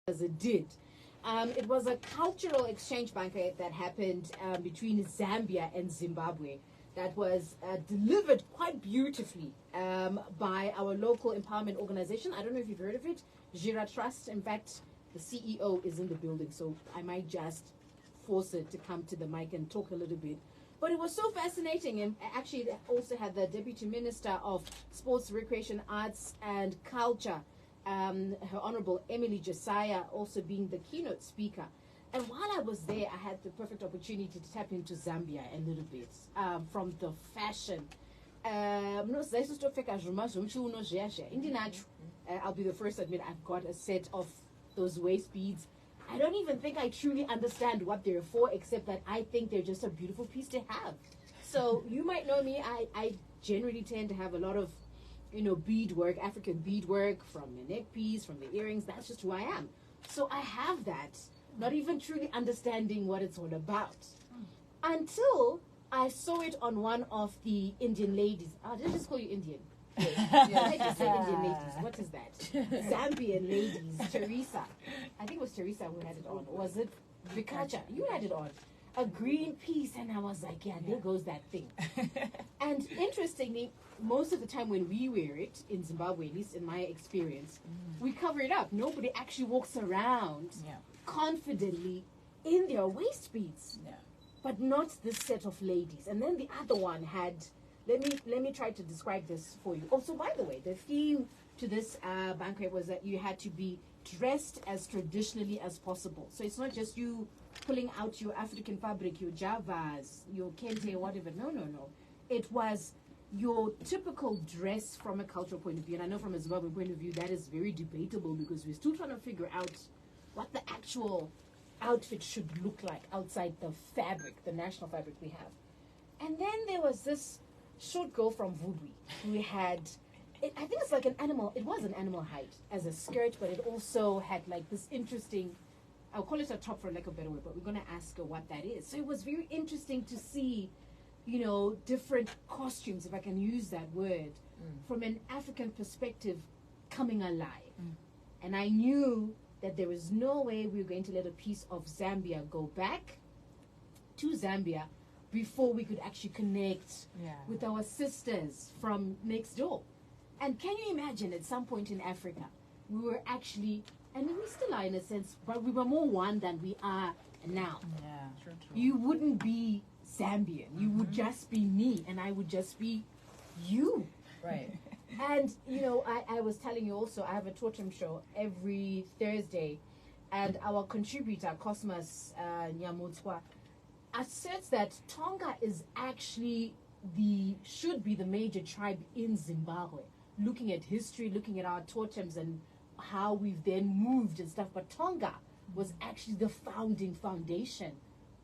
as it did. It was a cultural exchange banquet that happened between Zambia and Zimbabwe that was delivered quite beautifully by our local empowerment organization. I don't know if you've heard of it, Gira Trust. In fact, the CEO is in the building, so I might just force it to come to the mic and talk a little bit. But it was so fascinating, and actually it also had the Deputy Minister of Sports, Recreation, Arts and Culture, Her Honorable Emily Josiah, also being the keynote speaker. And while I was there, I had the perfect opportunity to tap into Zambia a little bit, from the fashion. I'll be the first to admit I've got a set of those waist beads. I don't even think I truly understand what they're for, except that I think they're just a beautiful piece to have. So you might know me, I generally tend to have a lot of, beadwork, African beadwork, from the neck piece, from the earrings. That's just who I am. So I have that, not even truly understanding what it's all about. Until I saw it on one of the Indian ladies. Did I just call you Indian? Yeah. I just said Indian ladies. What is that? Zambian ladies. Teresa. I think it was Teresa who had it on. Was it Vikacha? You had it on. A green piece, and I was like, yeah, there goes that thing. And interestingly, most of the time when we wear it in Zimbabwe, at least in my experience, we cover it up. Nobody actually walks around confidently in their waist beads. But not this set of ladies. And then the other one had, let me try to describe this for you. Also, by the way, the theme to this banquet was that you had to be dressed as traditionally as possible. So it's not just you pulling out your African fabric, your javas, your kente, whatever. No. It was your typical dress from a cultural point of view. And I know from a Zimbabwean point of view, that is very debatable because we're still trying to figure out what the actual outfit should look like outside the fabric, the national fabric we have. And then there was this short girl from Vudwi who had, I think it's like an animal, it was an animal height as a skirt, but it also had like this interesting, I'll call it a top for lack of a better word, but we're going to ask her what that is. So it was very interesting to see, different costumes, if I can use that word, from an African perspective coming alive. And I knew that there was no way we were going to let a piece of Zambia go back to Zambia before we could actually connect with our sisters from next door. And can you imagine at some point in Africa, we were actually, and we still are in a sense, but we were more one than we are now. True. You wouldn't be Zambian. You would just be me, and I would just be you. Right. And, I was telling you also, I have a totem show every Thursday, and our contributor, Cosmas Nyamutswa, asserts that Tonga is actually should be the major tribe in Zimbabwe, looking at history, looking at our totems and how we've then moved and stuff. But Tonga was actually the foundation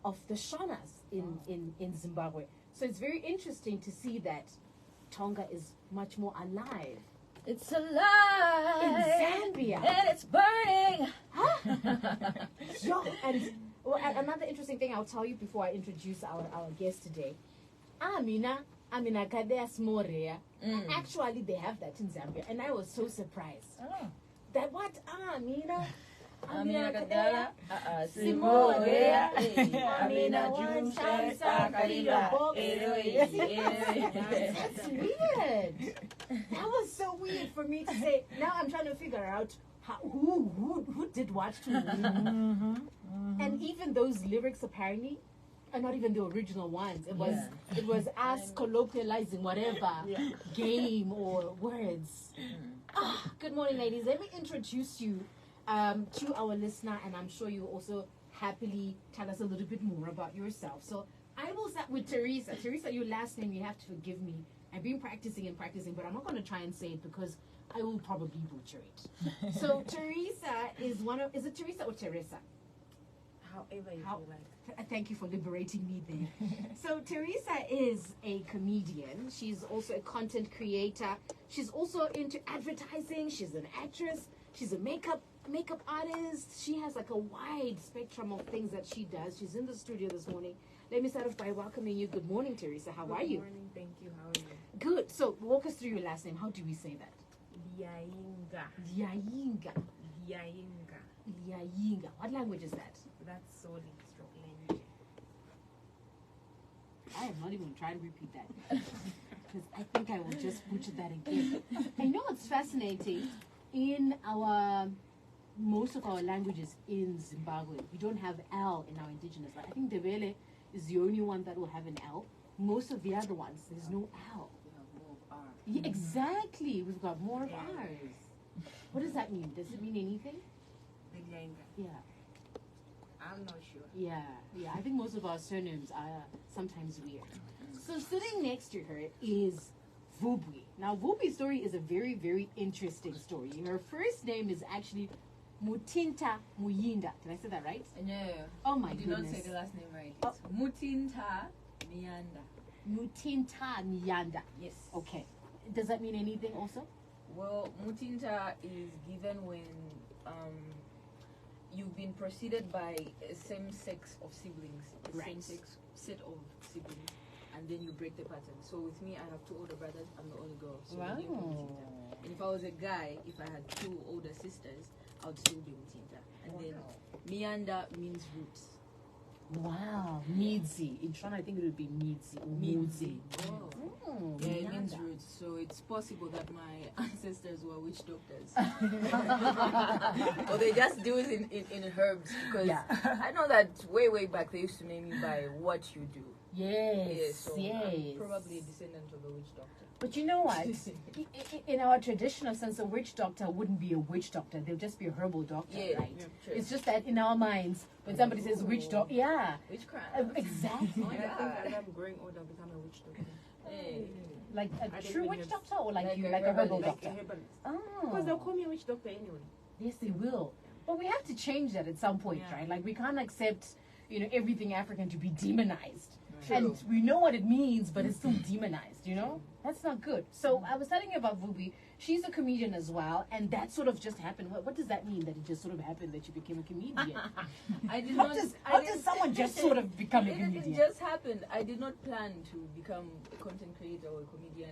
of the Shonas in Zimbabwe. So it's very interesting to see that Tonga is much more alive. It's alive in Zambia, and it's burning. And another interesting thing I'll tell you before I introduce our guest today. Amina Kadeas Morea. Actually, they have that in Zambia, and I was so surprised. That what Amina Kadea Simorea Amina one chance That's weird. That was so weird for me to say. Now I'm trying to figure out who did what to who. And even those lyrics apparently are not even the original ones. It was us colloquializing whatever game or words. Good morning, ladies. Let me introduce you to our listener, and I'm sure you also happily tell us a little bit more about yourself. So I will start with Teresa. Teresa, your last name, you have to forgive me. I've been practicing, but I'm not going to try and say it because I will probably butcher it. So Teresa is it Teresa or Teresa? However you like. Thank you for liberating me there. So Teresa is a comedian. She's also a content creator. She's also into advertising. She's an actress. She's a makeup artist. She has like a wide spectrum of things that she does. She's in the studio this morning. Let me start off by welcoming you. Good morning, Teresa. How are you? Good morning. Thank you. How are you? Good. So walk us through your last name. How do we say that? Yainga. Yainga. Yainga. Yinga. What language is that? That's solid stroke language. I am not even trying to repeat that. Because I think I will just butcher that again. I know what's fascinating. In most of our languages in Zimbabwe, we don't have L in our indigenous. Like, I think Ndebele is the only one that will have an L. Most of the other ones, there's no L. We have more of R. Yeah, exactly. We've got more of ours. What does that mean? Does it mean anything? Yeah. I'm not sure. Yeah. I think most of our surnames are sometimes weird. So sitting next to her is Vubwi. Now, Vubwi's story is a very, very interesting story. Her first name is actually Mutinta Muyinda. Did I say that right? No. Oh my You goodness. did not say the last name right. It's Mutinta Mianda. Mutinta Nyanda. Yes. Okay. Does that mean anything also? Well, Mutinta is given when you've been preceded by a same sex of siblings, a Right. same sex set of siblings, and then you break the pattern. So with me, I have 2 older brothers. I'm the only girl. So the name is Mutinta. And if I was a guy, if I had 2 older sisters, I would still be Mutinta. And then Mianda means roots. Wow. Midzi. In Tron, I think it would be Midzi or Mudzi. Oh. Yeah, it means roots. So it's possible that my ancestors were witch doctors. Or they just do it in herbs. Because I know that way back they used to name you by what you do. Yes, So yes. I'm probably a descendant of a witch doctor. But you know what? In our traditional sense, a witch doctor wouldn't be a witch doctor. They'll just be a herbal doctor, right? Yeah, true. It's just that in our minds, when somebody says witch doctor, Witchcraft. exactly. Oh my And I think God. as I'm growing older, I'll become a witch doctor. Hey. Like a I true think witch it's doctor, or like like you, a like a herbal herbalist. Like doctor? a herbalist. Because Oh, they'll call me a witch doctor anyway. yes, they will. But we have to change that at some point, Yeah. right? Like we can't accept, everything African to be demonized. True. And we know what it means, but it's still demonized, That's not good. So I was telling you about Vubi. She's a comedian as well, and that sort of just happened. What does that mean, that it just sort of happened that you became a comedian? I did How not. does someone just sort of become a It comedian? just happened. I did not plan to become a content creator or a comedian.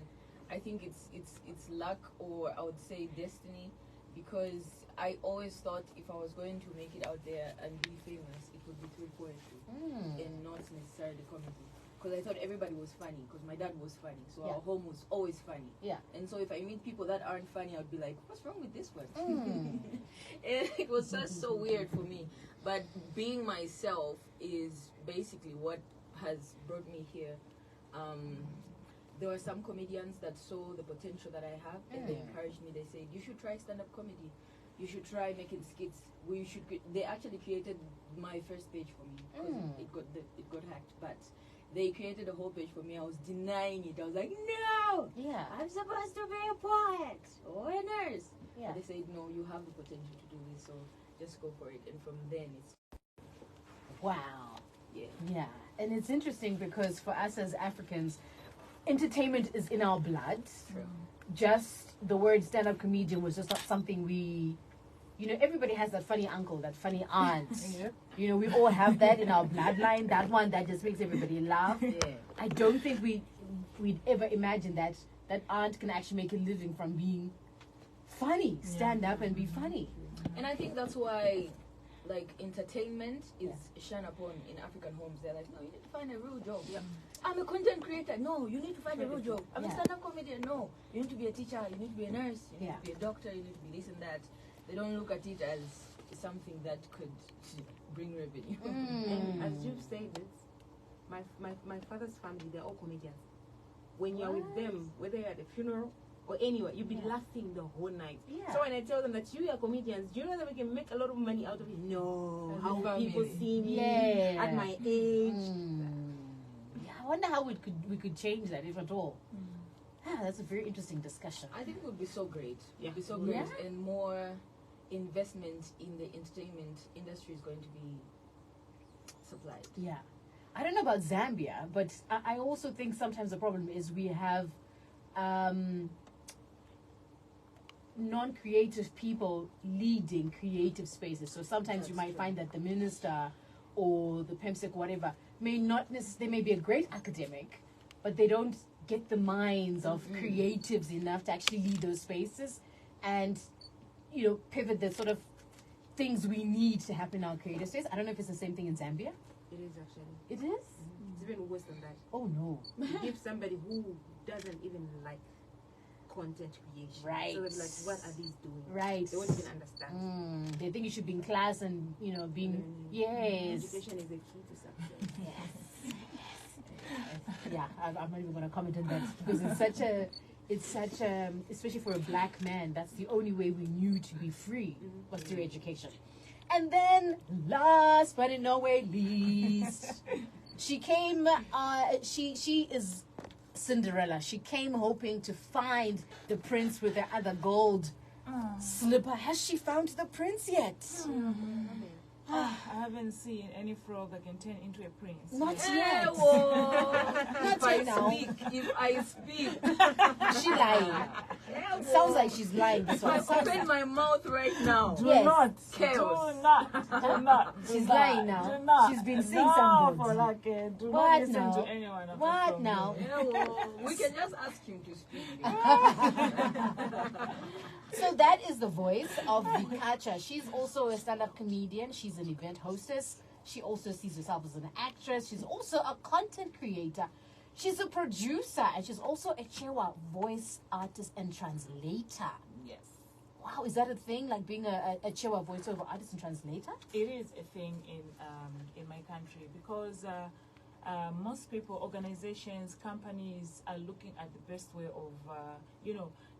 I think it's luck, or I would say destiny, because I always thought if I was going to make it out there and be famous, it would be through poetry and not necessarily comedy. Because I thought everybody was funny, because my dad was funny, so our home was always funny. Yeah. And so if I meet people that aren't funny, I would be like, what's wrong with this one? And it was just so weird for me. But being myself is basically what has brought me here. There were some comedians that saw the potential that I have, and they encouraged me. They said, you should try stand-up comedy. You should try making skits. They actually created my first page for me, because it got hacked. But they created a whole page for me. I was denying it. I was like, no, Yeah. I'm supposed to be a poet or a nurse. Yeah. But they said, no, you have the potential to do this, so just go for it. And from then, it's Wow. yeah. Yeah. And it's interesting because for us as Africans, entertainment is in our blood. True. Just the word stand-up comedian was just not something we, everybody has that funny uncle, that funny aunt. We all have that in our bloodline, that one that just makes everybody laugh. Yeah. I don't think we'd ever imagine that aunt can actually make a living from being funny, stand up and be funny. And I think that's why, like, entertainment is shunned upon in African homes. They're like, no, you need to find a real job. Yeah. I'm a content creator. No, you need to find a real job. I'm a stand-up comedian. No, you need to be a teacher. You need to be a nurse. You need to be a doctor. You need to be this and that. They don't look at it as something that could bring revenue. And as you've said it, my father's family, they're all comedians. When you're with them, whether you're at a funeral or anywhere, you'll be laughing the whole night. Yeah. So when I tell them that you are comedians, do you know that we can make a lot of money out of it? No. As How a will people family. see me Yeah. at my age? Yeah, I wonder how we could change that, if at all. That's a very interesting discussion. I think it would be so great. Yeah. It would be so great, Yeah. and more investment in the entertainment industry is going to be supplied. Yeah. I don't know about Zambia, but I also think sometimes the problem is we have non-creative people leading creative spaces. So sometimes you might find that the minister or the PEMSEC, whatever, may not necessarily, they may be a great academic, but they don't get the minds of creatives enough to actually lead those spaces and, pivot the sort of things we need to happen in our creative space. I don't know if it's the same thing in Zambia. It is actually. It is? It's even worse than that. Oh no. You give somebody who doesn't even like content creation. Right. So they're like, what are these doing? Right. They won't even understand. They think you should be in class and, you know, being... Yes. Education is the key to success. Yes. Yeah, I'm not even going to comment on that because it's such a, especially for a black man, that's the only way we knew to be free was through education. And then, last but in no way least, she came, she is Cinderella. She came hoping to find the prince with the other gold slipper. Has she found the prince yet? I haven't seen any frog that can turn into a prince. Not yet. Not yet now. If I speak, She lying. Sounds like she's lying. This one. I Sounds open like my mouth right now. Do Yes. not. Chaos. Do not. Do not. Do She's not. lying now. Do not. She's been seeing no, somebody. For like, do What not listen now? to anyone. apart What from now? me. Yeah, well, we can just ask him to speak. So that is the voice of Vikacha. She's also a stand-up comedian. She's an event hostess. She also sees herself as an actress. She's also a content creator. She's a producer, and she's also a Chewa voice artist and translator. Yes. Wow, is that a thing? Like being a Chewa voiceover artist and translator? It is a thing in my country because most people, organizations, companies are looking at the best way of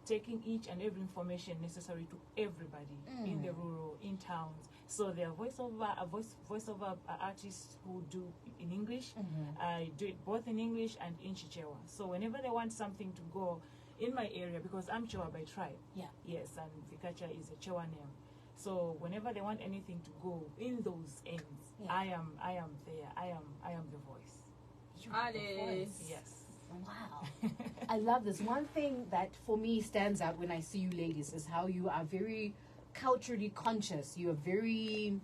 taking each and every information necessary to everybody in the rural, in towns. So there are voiceover artists who do in English. I do it both in English and in Chichewa. So whenever they want something to go in my area, because I'm Chewa by tribe. Yeah. Yes, and Vikacha is a Chewa name. So whenever they want anything to go in those ends, Yeah. I am there. I am the voice. Alice. Yes. Wow. I love this. One thing that for me stands out when I see you ladies is how you are very culturally conscious. You are very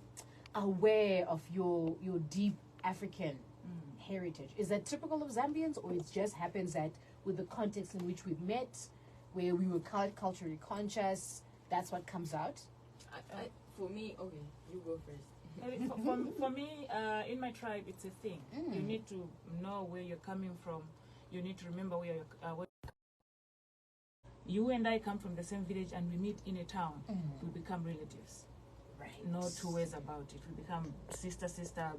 aware of your deep African heritage. Is that typical of Zambians, or it just happens that with the context in which we've met, where we were culturally conscious, that's what comes out? For me, okay, you go first. For me, in my tribe, it's a thing. You need to know where you're coming from. You need to remember where you and I come from the same village, and we meet in a town. We become relatives. Right. No two ways about it. We become sister,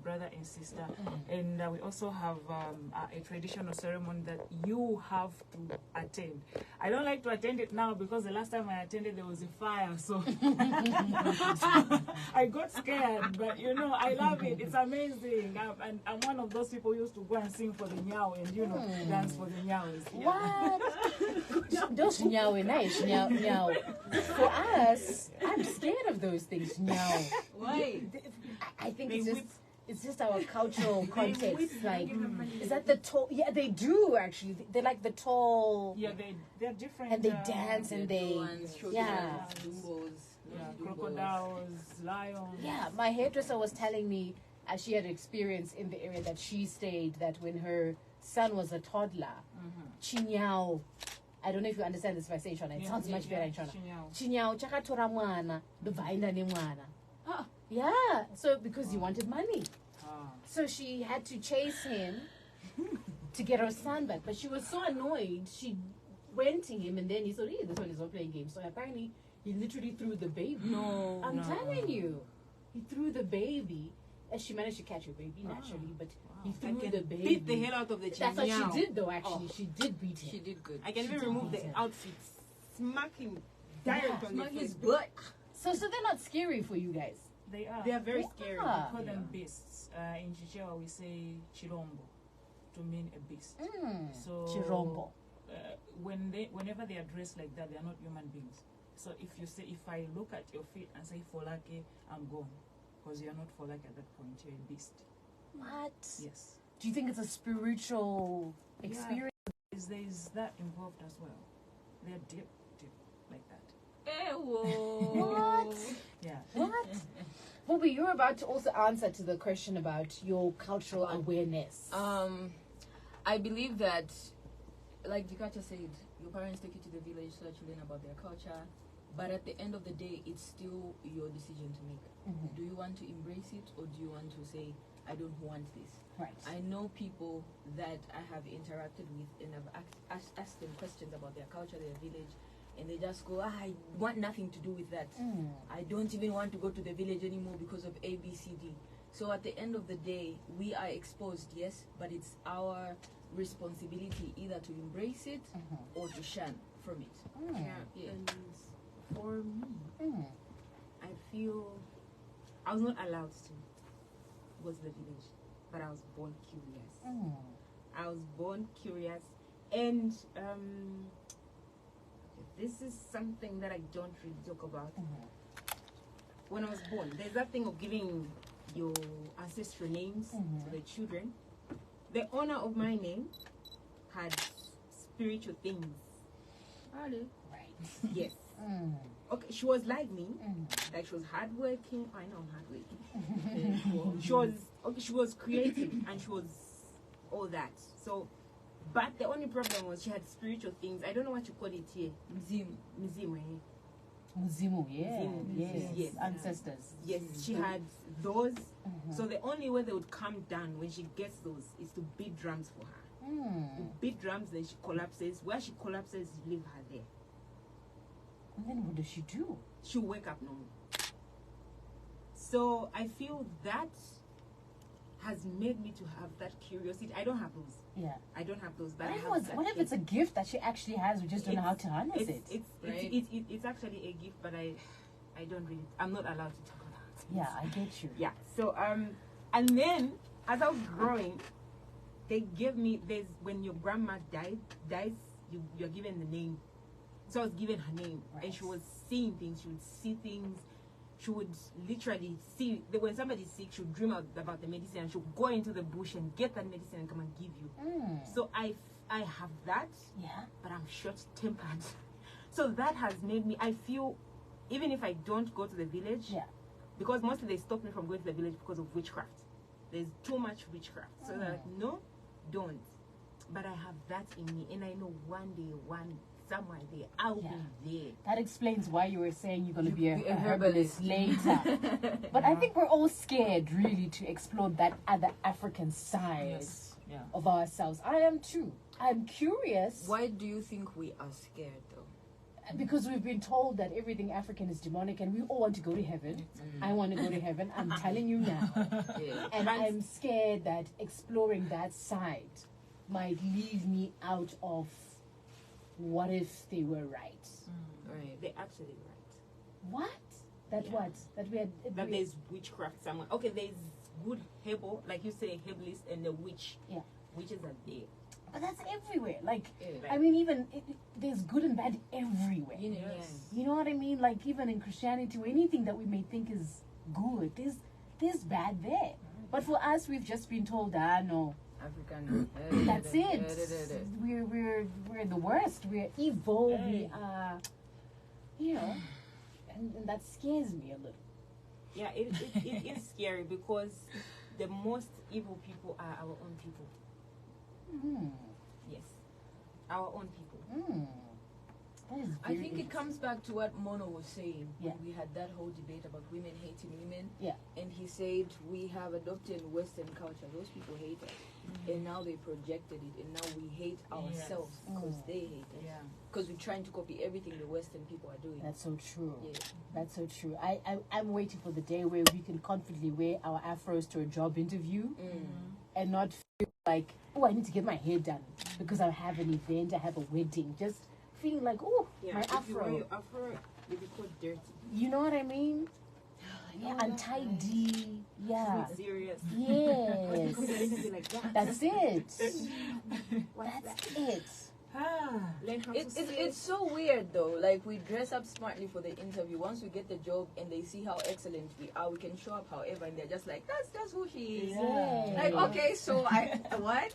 brother and sister. And we also have a traditional ceremony that you have to attend. I don't like to attend it now because the last time I attended there was a fire, so I got scared. But I love it. It's amazing. And I'm one of those people who used to go and sing for the nyao and dance for the nyaos. Yeah. What? Those nyawe, nice nyao. For us, I'm scared of those things. Why? I think it's just our cultural context. Like, is that the tall? Yeah, they do actually. They're like the tall. Yeah, they're different. And they dance and they. Yeah. Crocodiles, lions. Yeah, my hairdresser was telling me she had experience in the area that she stayed, that when her son was a toddler, chinyao. I don't know if you understand this if I say Shona. It sounds much better in Shona. Chinyao chakatora mwana, duvaina ni mwana. Yeah, so because he wanted money. So she had to chase him to get her son back. But she was so annoyed, she went to him and then he said, hey, this one is not playing games. So apparently he literally threw the baby. No. I'm telling you. He threw the baby. And she managed to catch her baby naturally, but he threw the baby. Beat the hell out of the child. That's what she did though, actually. She did beat him. She did good. I can even remove the outfits. Smack him direct on the Smack his face. butt. So they're not scary for you guys. They are. They are very scary. Yeah. We call them beasts. In Chichewa, we say chirombo to mean a beast. So Chirombo. Whenever they are dressed like that, they are not human beings. So if I look at your feet and say Folake, I'm gone. Because you're not Folake at that point, you're a beast. What? Yes. Do you think it's a spiritual experience? There is that involved as well. They're deep like that. What? Yeah. What? Bobby, you're about to also answer to the question about your cultural awareness. I believe that, like Vikacha said, your parents take you to the village so that you learn about their culture. But at the end of the day, it's still your decision to make. Mhm. Do you want to embrace it, or do you want to say, I don't want this? Right. I know people that I have interacted with and I've asked them questions about their culture, their village, and they just go, I want nothing to do with that. I don't even want to go to the village anymore because of A, B, C, D. So at the end of the day, we are exposed, yes, but it's our responsibility either to embrace it or to shun from it. Yeah. And for me, I feel I was not allowed to go to the village, but I was born curious. I was born curious, and this is something that I don't really talk about. When I was born, there's that thing of giving your ancestral names to the children. The owner of my name had spiritual things. Really? Right. Yes. Okay, she was like me. Like she was hardworking. I know I'm hardworking. She was creative and she was all that. So, but the only problem was she had spiritual things. I don't know what you call it here. Museum. Muzimu, yeah. Muzimu, yes. Ancestors. Yes, she had those. So the only way they would come down when she gets those is to beat drums for her. You beat drums, then she collapses. Where she collapses, you leave her there. And then what does she do? She'll wake up normal. So I feel that has made me to have that curiosity. I don't have those. Yeah. I don't have those, but What if it's a gift that she actually has? We just don't know how to harness it. It's actually a gift, but I don't really. I'm not allowed to talk about it. Yeah, I get you. Yeah. So and then as I was growing, they gave me when your grandma dies, you're given the name. So I was given her name, Right. and she was seeing things. She would see things. She would literally see when somebody's sick. She would dream about the medicine, and she would go into the bush and get that medicine and come and give you. So I have that. Yeah. But I'm short-tempered. So that has made me. I feel, even if I don't go to the village, because mostly they stop me from going to the village because of witchcraft. There's too much witchcraft. So they're like, no, don't. But I have that in me, and I know one day, somewhere there, I'll be there. That explains why you were saying you're going to be a a herbalist later. But I think we're all scared, really, to explore that other African side of ourselves. I am too. I'm curious. Why do you think we are scared, though? Because we've been told that everything African is demonic and we all want to go to heaven. I want to go to heaven. I'm telling you now. And I'm scared that exploring that side might leave me out of what if they were right. Right. They're actually right. What? That what? That we had. That there's witchcraft somewhere. Okay, there's good herbal, like you say, herbalist, and the witch. Yeah. Witches are there. But that's everywhere. Like, Yeah. I mean, even there's good and bad everywhere. Yes. You know what I mean? Like, even in Christianity, or anything that we may think is good, there's bad there. But for us, we've just been told, no, African. that's it. We're the worst. We're evil. We are, and that scares me a little. Yeah, it is scary because the most evil people are our own people. Yes, our own people. That is I very think it comes back to what Mono was saying. Yeah. We had that whole debate about women hating women. Yeah. And he said we have adopted Western culture. Those people hate us. And now they projected it. And now we hate ourselves because they hate us. Yeah. Because we're trying to copy everything the Western people are doing. That's so true. Yeah. That's so true. I'm waiting for the day where we can confidently wear our afros to a job interview and not feel like, I need to get my hair done because I have an event, I have a wedding. Just feeling like, my If you afro. wear your afro, you'll be called dirty. You know what I mean? Yeah, untidy. Yeah. Serious. Yes. Because you're going to be like that. That's it. That's it. Learn how to It's so weird though. Like we dress up smartly for the interview. Once we get the job and they see how excellent we are, we can show up however, and they're just like, that's who she is. Yeah. Like okay, so I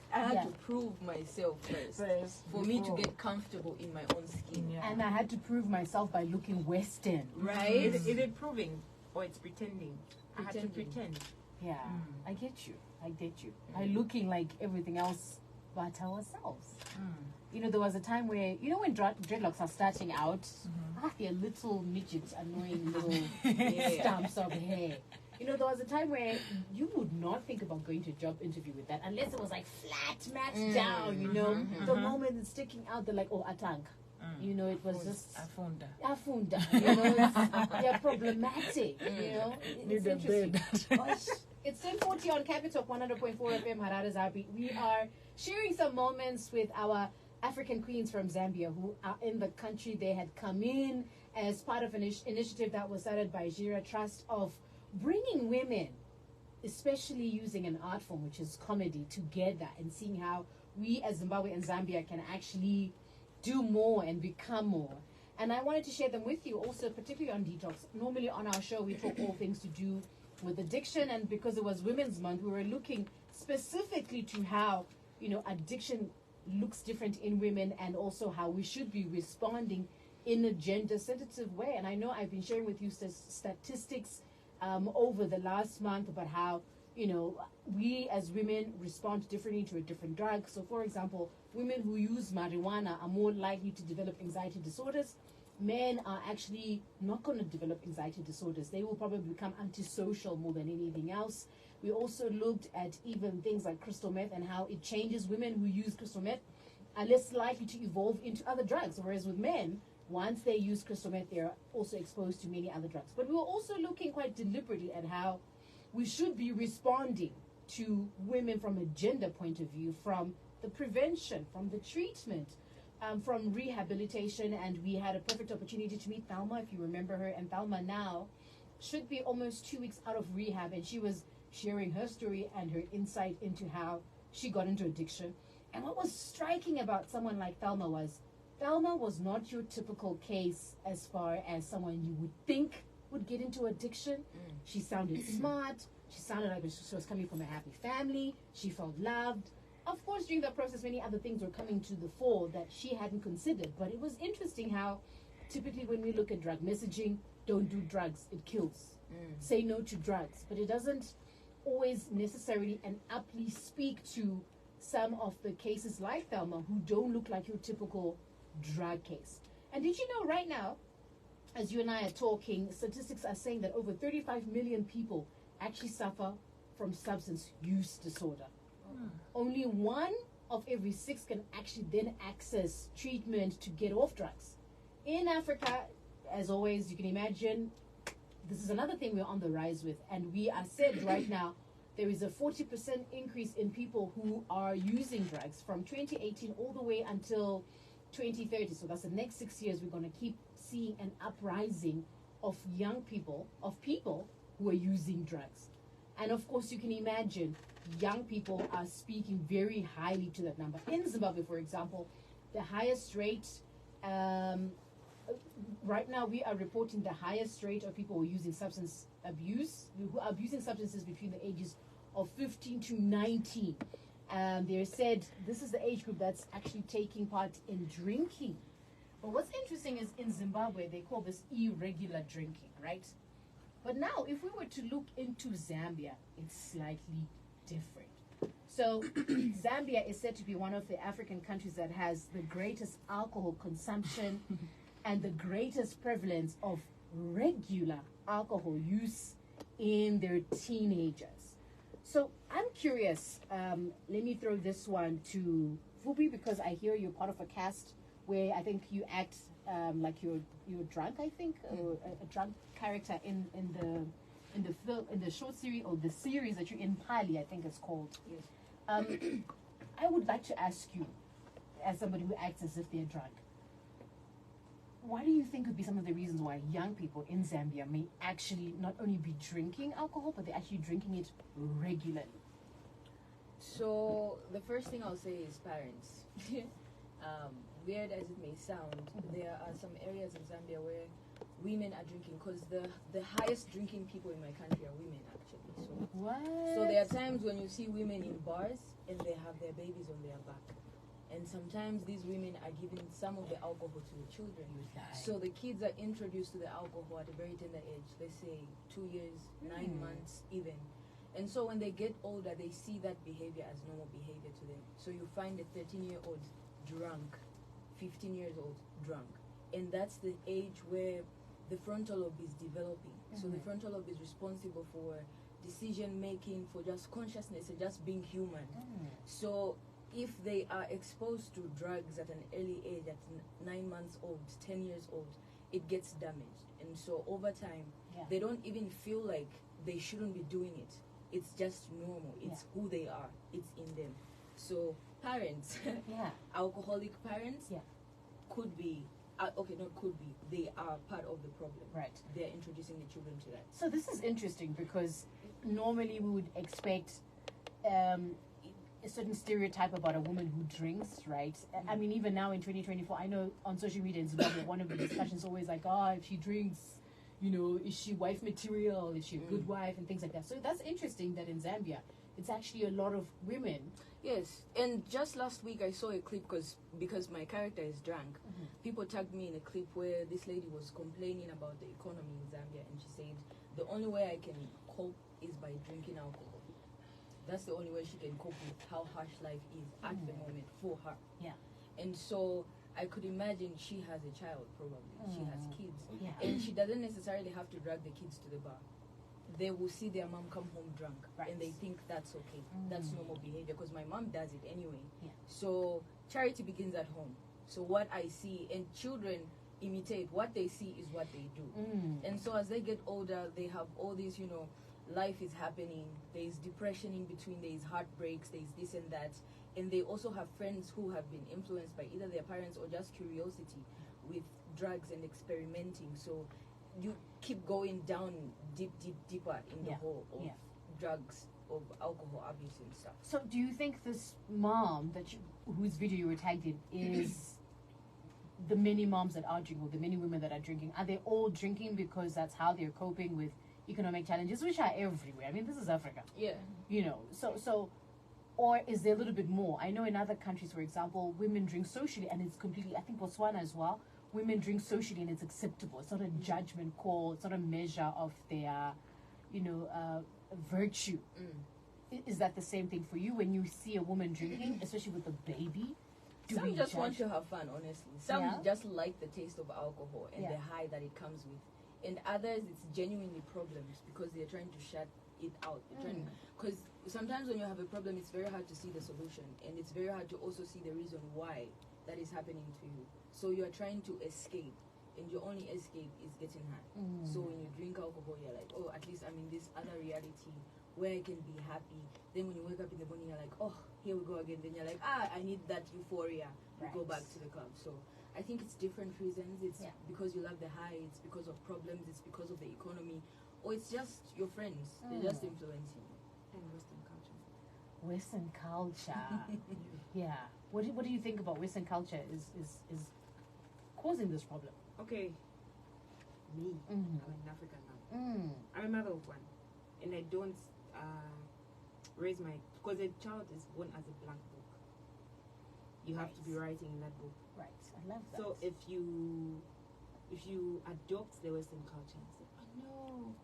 had Yeah. to prove myself first for me to get comfortable in my own skin. Yeah. And I had to prove myself by looking Western. Right? Is it proving or it's pretending? I had to Pretending. pretend. Yeah, I get you. By looking like everything else about ourselves. You know, there was a time where, you know, when dreadlocks are starting out, they're little midgets, annoying little stumps of hair. You know, there was a time where you would not think about going to a job interview with that unless it was like flat, matched down, you know. The moment it's sticking out, they're like, oh, a tank. You know, it was just afunda. You know, they're problematic. You know, it's interesting. It's 10:40 on Capital 100.4 FM Harare Zabi. We are sharing some moments with our African queens from Zambia who are in the country. They had come in as part of an initiative that was started by Jira Trust of bringing women, especially using an art form, which is comedy, together and seeing how we as Zimbabwe and Zambia can actually do more and become more. And I wanted to share them with you also, particularly on Detox. Normally on our show, we talk all things to do with addiction, and because it was Women's Month, we were looking specifically to how, you know, addiction looks different in women and also how we should be responding in a gender-sensitive way. And I know I've been sharing with you statistics over the last month about how, you know, we as women respond differently to a different drug. So, for example, women who use marijuana are more likely to develop anxiety disorders. Men are actually not going to develop anxiety disorders. They will probably become antisocial more than anything else. We also looked at even things like crystal meth and how it changes. Women who use crystal meth are less likely to evolve into other drugs, whereas with men, once they use crystal meth, they're also exposed to many other drugs. But we were also looking quite deliberately at how we should be responding to women from a gender point of view, from the prevention, from the treatment, from rehabilitation. And we had a perfect opportunity to meet Thelma, if you remember her. And Thelma now should be almost 2 weeks out of rehab, and she was sharing her story and her insight into how she got into addiction. And what was striking about someone like Thelma was not your typical case as far as someone you would think would get into addiction. She sounded smart. She sounded like she was coming from a happy family. She felt loved. Of course, during that process, many other things were coming to the fore that she hadn't considered. But it was interesting how typically when we look at drug messaging, don't do drugs, it kills. Say no to drugs. But it doesn't always necessarily and aptly speak to some of the cases like Thelma who don't look like your typical drug case. And did you know right now, as you and I are talking, statistics are saying that over 35 million people actually suffer from substance use disorder. Only 1 of every 6 can actually then access treatment to get off drugs. In Africa, as always, you can imagine, this is another thing we're on the rise with. And we are said right now, there is a 40% increase in people who are using drugs from 2018 all the way until 2030. So that's the next 6 years. We're going to keep seeing an uprising of young people, of people who are using drugs. And of course, you can imagine young people are speaking very highly to that number. In Zimbabwe, for example, the highest rate, right now we are reporting the highest rate of people who are using substance abuse, who are abusing substances between the ages of 15 to 19. They said this is the age group that's actually taking part in drinking. But what's interesting is in Zimbabwe, they call this irregular drinking, right? But now, if we were to look into Zambia, it's slightly different. So, Zambia is said to be one of the African countries that has the greatest alcohol consumption and the greatest prevalence of regular alcohol use in their teenagers. So, I'm curious, let me throw this one to Fubi, because I hear you're part of a cast where I think you act like you're drunk, I think, or a drunk character in the film, in the short series, or the series that you're in, Pali, I think it's called. Yes. I would like to ask you, as somebody who acts as if they're drunk, what do you think would be some of the reasons why young people in Zambia may actually not only be drinking alcohol, but they're actually drinking it regularly? So the first thing I'll say is parents. Weird as it may sound, there are some areas in Zambia where women are drinking, because the highest drinking people in my country are women, actually. So, What? so there are times when you see women in bars and they have their babies on their back. And sometimes these women are giving some of the alcohol to the children. So the kids are introduced to the alcohol at a very tender age, let's say 2 years, 9 months even. And so when they get older, they see that behavior as normal behavior to them. So you find a 13-year-old drunk, 15 years old drunk. And that's the age where the frontal lobe is developing. So the frontal lobe is responsible for decision making, for just consciousness and just being human. So if they are exposed to drugs at an early age, at 9 months old, 10 years old, it gets damaged. And so over time, they don't even feel like they shouldn't be doing it. It's just normal. It's who they are. It's in them. So parents, alcoholic parents, could be, okay, not could be, they are part of the problem. Right. They're introducing the children to that. So this is interesting because normally we would expect a certain stereotype about a woman who drinks, right? I mean, even now in 2024, I know on social media in Zimbabwe, one of the discussions is always like, if she drinks, you know, is she wife material? Is she a good wife? And things like that. So that's interesting that in Zambia, it's actually a lot of women. Yes, and just last week I saw a clip because my character is drunk. People tagged me in a clip where this lady was complaining about the economy in Zambia, and she said the only way I can cope is by drinking alcohol. That's the only way she can cope with how harsh life is at the moment for her. Yeah. And so I could imagine she has a child, probably. She has kids. Yeah. And she doesn't necessarily have to drag the kids to the bar. They will see their mom come home drunk, and they think that's okay. That's normal behavior, because my mom does it anyway. Yeah. So charity begins at home. So what I see, and children imitate what they see is what they do. And so as they get older, they have all these, you know, life is happening. There's depression in between. There's heartbreaks. There's this and that. And they also have friends who have been influenced by either their parents or just curiosity with drugs and experimenting. So you keep going down deeper in the hole of drugs, of alcohol abuse and stuff. So do you think this mom whose video you were tagged in is the many moms that are drinking, or the many women that are drinking, are they all drinking because that's how they're coping with economic challenges, which are everywhere? I mean, this is Africa. Yeah. You know, so or is there a little bit more? I know in other countries, for example, women drink socially, and it's completely, I think Botswana as well, women drink socially and it's acceptable. It's not a judgment call. It's not a measure of their, you know, virtue. Is that the same thing for you when you see a woman drinking, especially with a baby? Some just want to have fun, honestly. Some just like the taste of alcohol and the high that it comes with. And others, it's genuinely problems because they're trying to shut it out. Because sometimes when you have a problem, it's very hard to see the solution, and it's very hard to also see the reason why that is happening to you. So you're trying to escape, and your only escape is getting high. So when you drink alcohol, you're like, oh, at least I'm in this other reality where I can be happy. Then when you wake up in the morning, you're like, oh, here we go again. Then you're like, I need that euphoria. You go back to the club. So I think it's different reasons. It's because you love the high. It's because of problems. It's because of the economy. Or it's just your friends. They're just influencing you. And Western culture. Western culture. Yeah. What do you think about Western culture is causing this problem? Okay. Me. I'm an African now. I'm a mother of one. And I don't raise my... Because a child is born as a blank book. You have to be writing in that book. Right. I love that. So if you adopt the Western culture and say, oh no,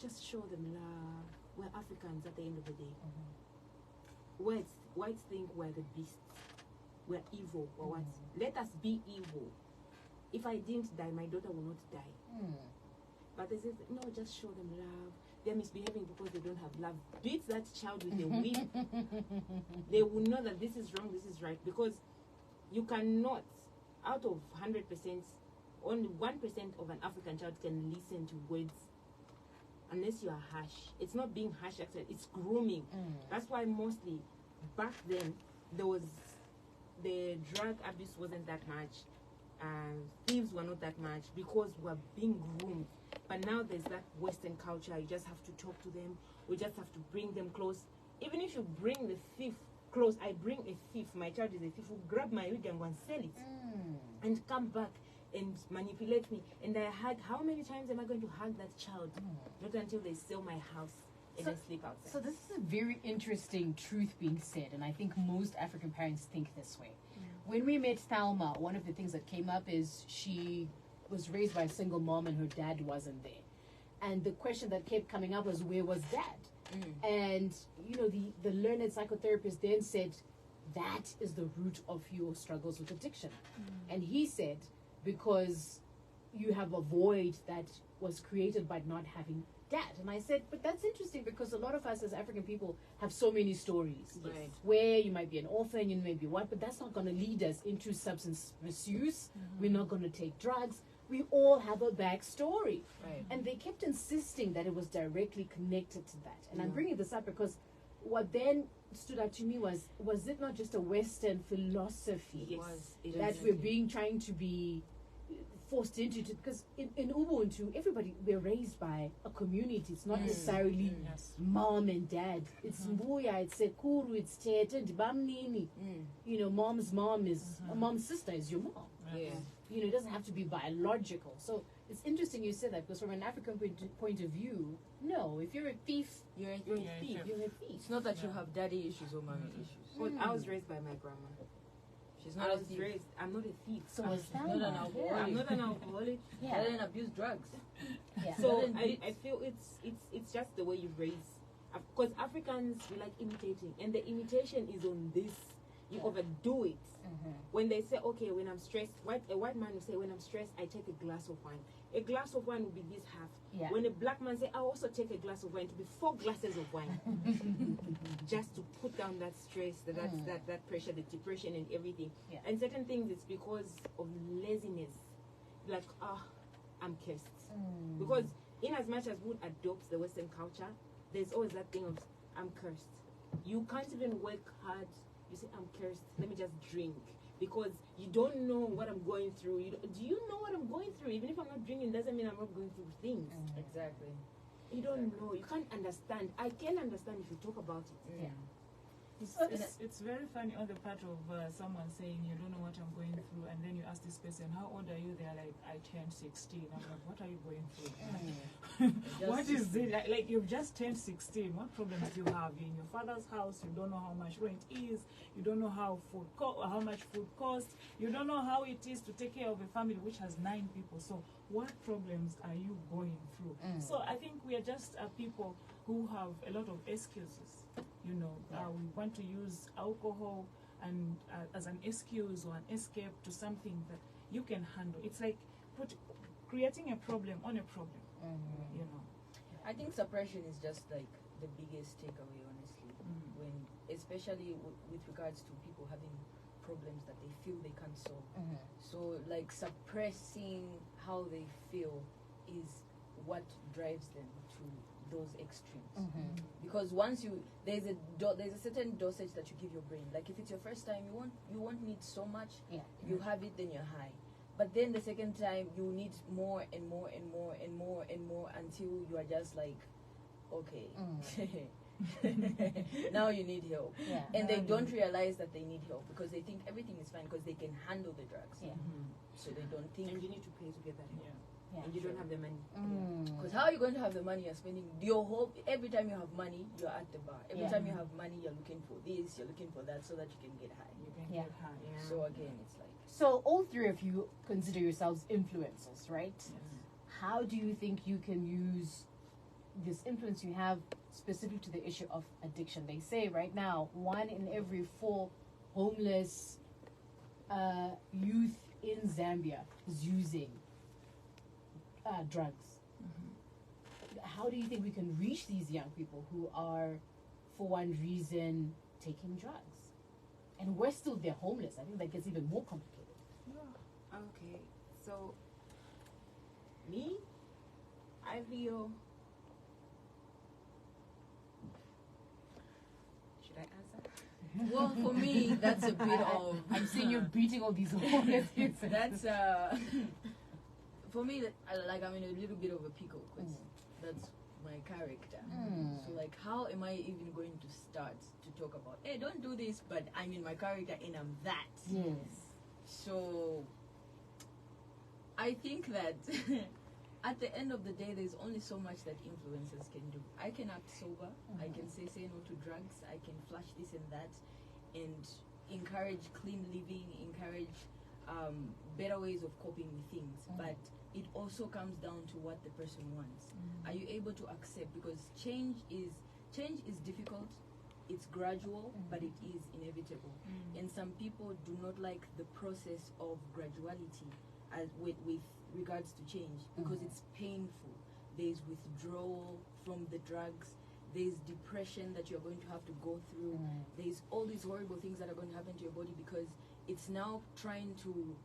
just show them love. We're Africans at the end of the day. Whites think we're the beasts. We're evil. Or what? Let us be evil. If I didn't die, my daughter will not die. But they say, no, just show them love. They're misbehaving because they don't have love. Beat that child with a whip. They will know that this is wrong, this is right. Because you cannot, out of 100%, only 1% of an African child can listen to words unless you are harsh. It's not being harsh, actually, it's grooming. That's why mostly back then the drug abuse wasn't that much. Thieves were not that much because we're being groomed. But now there's that Western culture. You just have to talk to them. We just have to bring them close. Even if you bring the thief close, I bring a thief. My child is a thief. Who grab my wig and go and sell it, and come back and manipulate me. And I hug. How many times am I going to hug that child? Not until they sell my house and I sleep outside. So this is a very interesting truth being said, and I think most African parents think this way. When we met Thelma, one of the things that came up is she was raised by a single mom and her dad wasn't there. And the question that kept coming up was, where was dad? And the learned psychotherapist then said that is the root of your struggles with addiction. And he said because you have a void that was created by not having dad. And I said, but that's interesting because a lot of us as African people have so many stories where you might be an orphan, you may be what, but that's not going to lead us into substance misuse. We're not going to take drugs. We all have a backstory. And they kept insisting that it was directly connected to that. And I'm bringing this up because what then stood out to me was it not just a Western philosophy that we're trying to be forced into? Because in Ubuntu, everybody, we're raised by a community. It's not necessarily mom and dad. It's mbuya, it's sekuru, it's tete, ndibamnini. Mom's mom is a mom's sister is your mom. It doesn't have to be biological. So it's interesting you said that because from an African point of view, no, if you're a thief, you're a thief. You're a thief. It's not that you have daddy issues or mommy issues. Well, I was raised by my grandma. She's not a thief. I'm not a thief. So She's not an alcoholic. I'm not an alcoholic. I didn't abuse drugs. So I feel it's just the way you raise. Because Africans, we like imitating, and the imitation is on this. You overdo it. When they say, okay, when I'm stressed, a white man will say, when I'm stressed, I take a glass of wine. A glass of wine will be this half. When a black man say, I also take a glass of wine, to be 4 glasses of wine. Just to put down that stress, that pressure, the depression and everything. And certain things, it's because of laziness. Like, I'm cursed. Because in as much as wood adopts the Western culture, there's always that thing of, I'm cursed. You can't even work hard. You say, I'm cursed, let me just drink. Because you don't know what I'm going through. Do you know what I'm going through? Even if I'm not drinking, doesn't mean I'm not going through things. Exactly. You don't know. You can't understand. I can understand if you talk about it. It's very funny on the part of someone saying you don't know what I'm going through, and then you ask this person, how old are you? They're like, I turned 16. I'm like, what are you going through? What is it? Like you've just turned 16. What problems do you have? You're in your father's house. You don't know how much rent is. You don't know how much food costs. You don't know how it is to take care of a family which has 9 people. So what problems are you going through? So I think we are just people who have a lot of excuses. We want to use alcohol and as an excuse or an escape to something that you can handle. It's like creating a problem on a problem. I think suppression is just like the biggest takeaway, honestly. When, especially with regards to people having problems that they feel they can't solve. So, like suppressing how they feel is what drives them to those extremes. Because once there's a certain dosage that you give your brain. Like if it's your first time, you won't need so much. You have it, then you're high. But then the second time you need more and more and more and more and more until you are just like, okay, now you need help. And they don't realize that they need help because they think everything is fine because they can handle the drugs. So they don't think. And you need to pay to get that help. And you don't have the money. Because how are you going to have the money? You're spending your whole, every time you have money, you're at the bar. Every time you have money, you're looking for this, you're looking for that so that you can get high. Get high. So again, it's like. So all 3 of you consider yourselves influencers, right? How do you think you can use this influence you have specific to the issue of addiction? They say right now 1 in every 4 homeless youth in Zambia is using drugs. How do you think we can reach these young people who are, for one reason, taking drugs? And we're still, they're homeless. I think that gets even more complicated. Okay, so me, I feel. Should I answer? Well, for me, that's a bit of. I'm seeing you beating all these homeless kids. That's for me, like I'm in a little bit of a pickle because that's my character. So like, how am I even going to start to talk about? Hey, don't do this, but I'm in my character and I'm that. So I think that at the end of the day, there's only so much that influencers can do. I can act sober. I can say no to drugs. I can flash this and that, and encourage clean living. Encourage better ways of coping with things. But it also comes down to what the person wants. Are you able to accept? Because change is change is difficult. It's gradual, but it is inevitable. And some people do not like the process of graduality as with regards to change, because it's painful. There's withdrawal from the drugs. There's depression that you're going to have to go through. There's all these horrible things that are going to happen to your body, because it's now trying to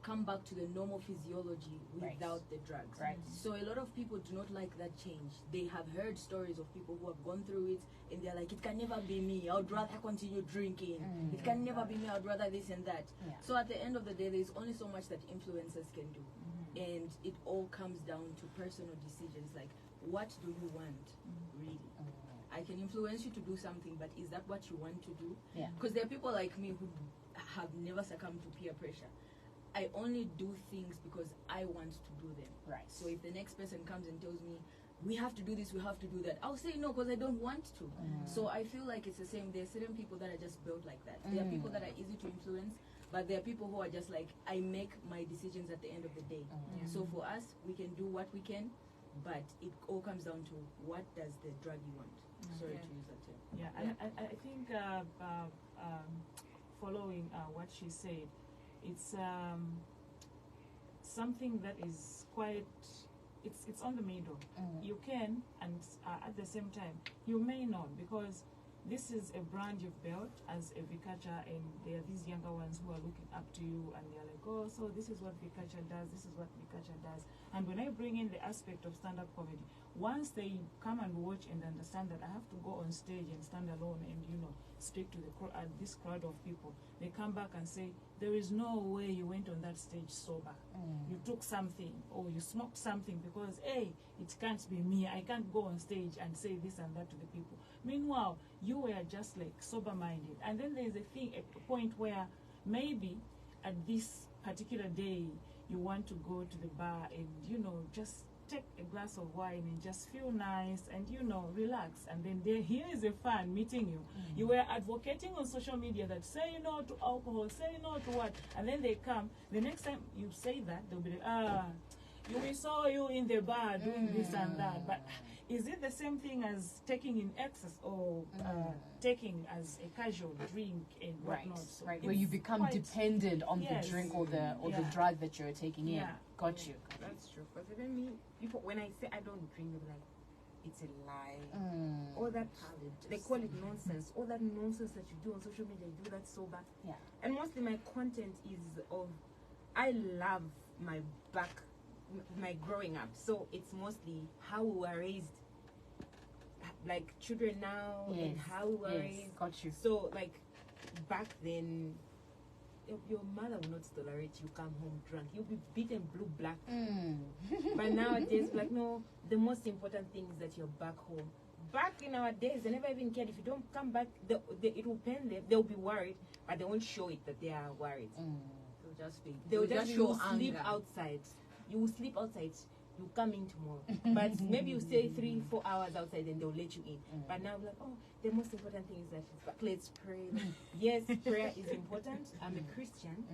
come back to the normal physiology without the drugs. So a lot of people do not like that change. They have heard stories of people who have gone through it, and they're like, it can never be me. I would rather continue drinking. It can never be me. I would rather this and that. So at the end of the day, there's only so much that influencers can do. And it all comes down to personal decisions, like, what do you want, really? I can influence you to do something, but is that what you want to do? Because there are people like me who have never succumbed to peer pressure. I only do things because I want to do them. So if the next person comes and tells me, we have to do this, we have to do that, I'll say no, because I don't want to. So I feel like it's the same. There are certain people that are just built like that. There are people that are easy to influence, but there are people who are just like, I make my decisions at the end of the day. So for us, we can do what we can, but it all comes down to, what does the drug you want? Sorry to use that term. I think following what she said, it's something that is quite, it's on the middle. You can, and at the same time, you may not, because this is a brand you've built as a Vikacha, and there are these younger ones who are looking up to you, and they're like, oh, so this is what Vikacha does, this is what Vikacha does. And when I bring in the aspect of stand-up comedy, once they come and watch and understand that I have to go on stage and stand alone and, you know, speak to this crowd of people, they come back and say, there is no way you went on that stage sober. You took something, or you smoked something, because, hey, it can't be me. I can't go on stage and say this and that to the people. Meanwhile, you were just like sober-minded. And then there's a point where maybe at this particular day, you want to go to the bar and, you know, just take a glass of wine and just feel nice and, you know, relax. And then here is a fan meeting you. You were advocating on social media that say no to alcohol, say no to what, and then they come. The next time you say that, they'll be like, we saw you in the bar doing this and that. But is it the same thing as taking in excess, or taking as a casual drink and whatnot? So where you become dependent on the drink or the drug that you're taking in. Got you. That's true. But even me, people, when I say I don't drink, they're like, it's a lie. All that, they call it nonsense. All that nonsense that you do on social media, you do that sober. And mostly my content is of, I love my growing up. So it's mostly how we were raised, like children now, and how we were raised. Got you. So like back then, your mother will not tolerate you come home drunk. You'll be beaten blue black. But nowadays, like, no, the most important thing is that you're back home. Back in our days, they never even cared. If you don't come back, it will pain them. They'll be worried, but they won't show it that they are worried. They'll just show sleep outside. You will sleep outside. You come in tomorrow. But maybe you stay 3-4 hours outside and they'll let you in. But now, like, oh, the most important thing is that let's pray. Yes, prayer is important. I'm a Christian.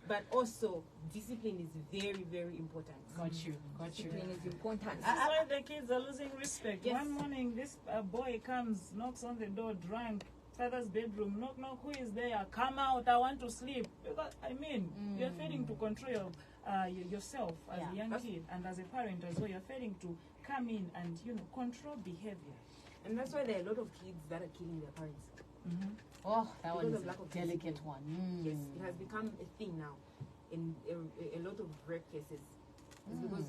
But also, discipline is very, very important. Got you. Discipline is important. That's why the kids are losing respect. One morning, this boy comes, knocks on the door, drunk, father's bedroom, knock, who is there? Come out, I want to sleep. Because, I mean, you're failing to control yourself as a young kid, and as a parent as well. You're failing to come in and, you know, control behavior. And that's why there are a lot of kids that are killing their parents. Oh, that one is lack a of delicate discipline. one. Yes, it has become a thing now in a lot of rape cases. It's because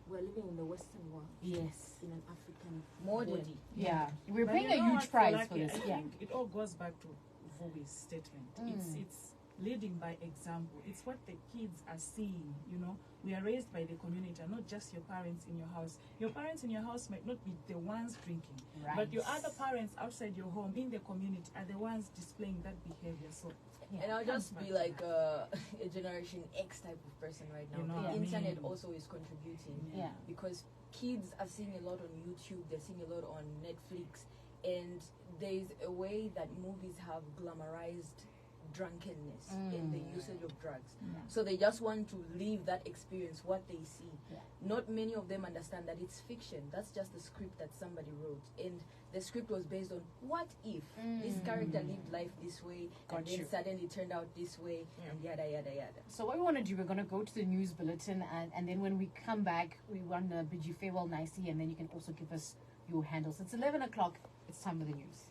we're living in the Western world. Yes. In an African Modern. body. Yeah. We're But paying you a know huge what, price Folake, for this. I think it all goes back to Vobi's statement. It's leading by example. It's what the kids are seeing, you know. We are raised by the community, and not just your parents in your house. Your parents in your house might not be the ones drinking, but your other parents outside your home in the community are the ones displaying that behavior. So, and I'll just be like a Generation X type of person right now. You know The what I internet mean? also is contributing. Yeah. Because kids are seeing a lot on YouTube, they're seeing a lot on Netflix, and there's a way that movies have glamorized drunkenness and the usage of drugs. So they just want to live that experience, what they see. Not many of them understand that it's fiction. That's just the script that somebody wrote, and the script was based on what if this character lived life this way and then suddenly turned out this way, and yada yada yada. So what we want to do, we're going to go to the news bulletin, and then when we come back, we want to bid you farewell nicely, and then you can also give us your handles. It's 11 o'clock. It's time for the news.